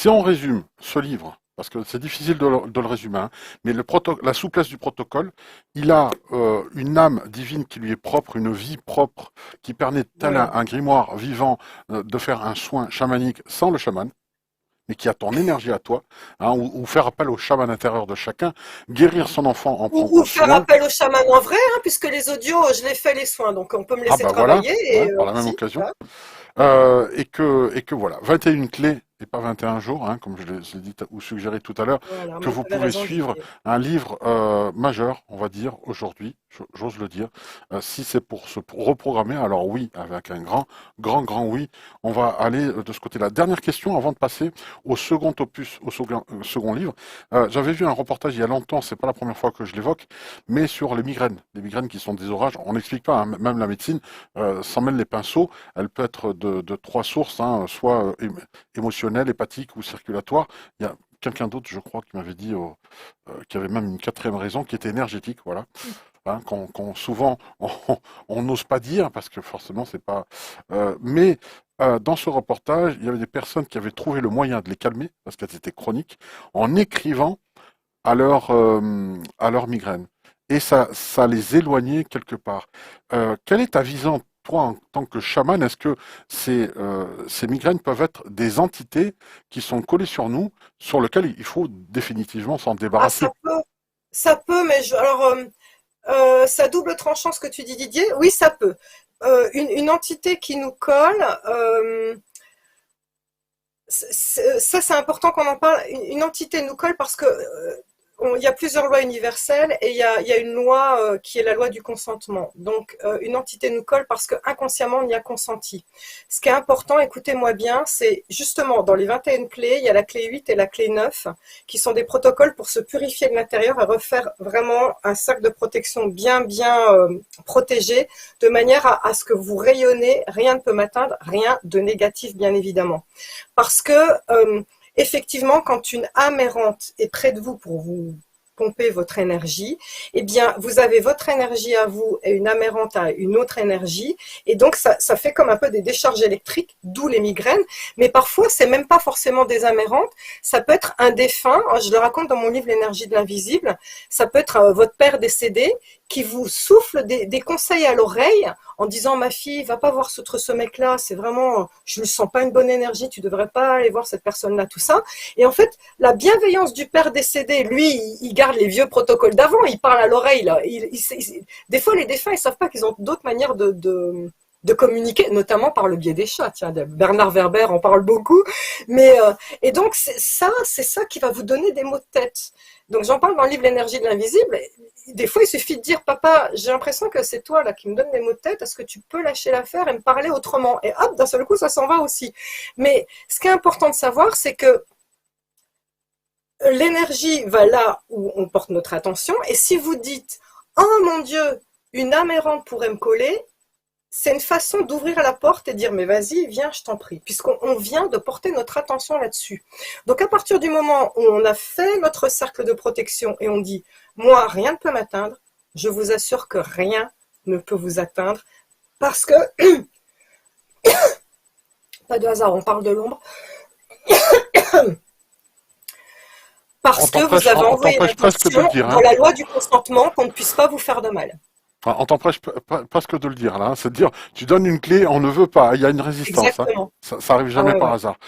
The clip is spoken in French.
Si on résume ce livre, parce que c'est difficile de le résumer, hein, mais la souplesse du protocole, il a une âme divine qui lui est propre, une vie propre, qui permet, tel Voilà. un grimoire vivant, de faire un soin chamanique sans le chaman, mais qui a ton énergie à toi, hein, ou faire appel au chaman intérieur de chacun, guérir son enfant en Ou prendra faire soin. appel au chaman en vrai, hein, puisque les audios, je les fais les soins, donc on peut me Ah laisser bah voilà, travailler hein, et par la même si, occasion. voilà. Et que voilà, 21 clés et pas 21 jours, hein, comme je l'ai dit ou suggéré tout à l'heure, Voilà, que mais vous vous avez pouvez raison, suivre Didier. un livre majeur, on va dire, aujourd'hui, j'ose le dire. Si c'est pour pour reprogrammer, alors oui, avec un grand, grand, grand oui, on va aller de ce côté-là. Dernière question avant de passer au second opus, au second livre. J'avais vu un reportage il y a longtemps, c'est pas la première fois que je l'évoque, mais sur les migraines qui sont des orages. On n'explique pas, hein, même la médecine s'en mêle les pinceaux. Elle peut être de trois sources, hein, soit émotionnelle, hépatique ou circulatoire. Il y a quelqu'un d'autre, je crois, qui m'avait dit qu'il y avait même une quatrième raison qui était énergétique, voilà. Hein, souvent on n'ose pas dire parce que forcément c'est pas. Mais dans ce reportage, il y avait des personnes qui avaient trouvé le moyen de les calmer parce qu'elles étaient chroniques en écrivant à leur migraine. Et ça les éloignait quelque part. Quelle est ta vision, toi, en tant que chaman? Est-ce que ces migraines peuvent être des entités qui sont collées sur nous, sur lesquelles il faut définitivement s'en Ah, débarrasser? ça peut, mais alors, ça double tranchant ce que tu dis, Didier. Oui, ça peut. Une entité qui nous colle, ça c'est important qu'on en parle. Une entité nous colle parce que il y a plusieurs lois universelles et il y a une loi qui est la loi du consentement. Donc, une entité nous colle parce que inconsciemment on y a consenti. Ce qui est important, écoutez-moi bien, c'est justement dans les 21 clés, il y a la clé 8 et la clé 9 qui sont des protocoles pour se purifier de l'intérieur et refaire vraiment un cercle de protection bien, bien protégé de manière à ce que vous rayonnez, rien ne peut m'atteindre, rien de négatif, bien évidemment. Parce que effectivement, quand une âme errante est près de vous pour vous pomper votre énergie, eh bien, vous avez votre énergie à vous et une âme errante a une autre énergie. Et donc, ça fait comme un peu des décharges électriques, d'où les migraines. Mais parfois, c'est même pas forcément des âmes errantes. Ça peut être un défunt. Je le raconte dans mon livre L'énergie de l'invisible. Ça peut être votre père décédé qui vous souffle des conseils à l'oreille en disant ma fille, va pas voir ce mec-là, c'est vraiment, je ne sens pas une bonne énergie, tu devrais pas aller voir cette personne-là, tout ça. Et en fait, la bienveillance du père décédé, lui, il garde les vieux protocoles d'avant, il parle à l'oreille, là. Des fois, les défunts, ils savent pas qu'ils ont d'autres manières de communiquer, notamment par le biais des chats. Tiens, Bernard Werber en parle beaucoup. Mais et donc c'est ça qui va vous donner des maux de tête. Donc j'en parle dans le livre L'énergie de l'invisible. Des fois, il suffit de dire papa, j'ai l'impression que c'est toi là qui me donne des maux de tête. Est-ce que tu peux lâcher l'affaire et me parler autrement? Et hop, d'un seul coup, ça s'en va aussi. Mais ce qui est important de savoir, c'est que l'énergie va là où on porte notre attention. Et si vous dites oh mon Dieu, une âme errante pourrait me coller, c'est une façon d'ouvrir la porte et dire mais vas-y, viens, je t'en prie, puisqu'on vient de porter notre attention là-dessus. Donc à partir du moment où on a fait notre cercle de protection et on dit moi, rien ne peut m'atteindre, je vous assure que rien ne peut vous atteindre parce que, pas de hasard, on parle de l'ombre, parce que vous avez On envoyé t'empêche presque de l'intention le dire, dans hein. la loi du consentement qu'on ne puisse pas vous faire de mal. Enfin, on t'empêche presque de le dire, là, hein. C'est de dire, tu donnes une clé, on ne veut pas, il y a une résistance, hein. Exactement. Ça arrive Ah jamais ouais, par ouais. hasard.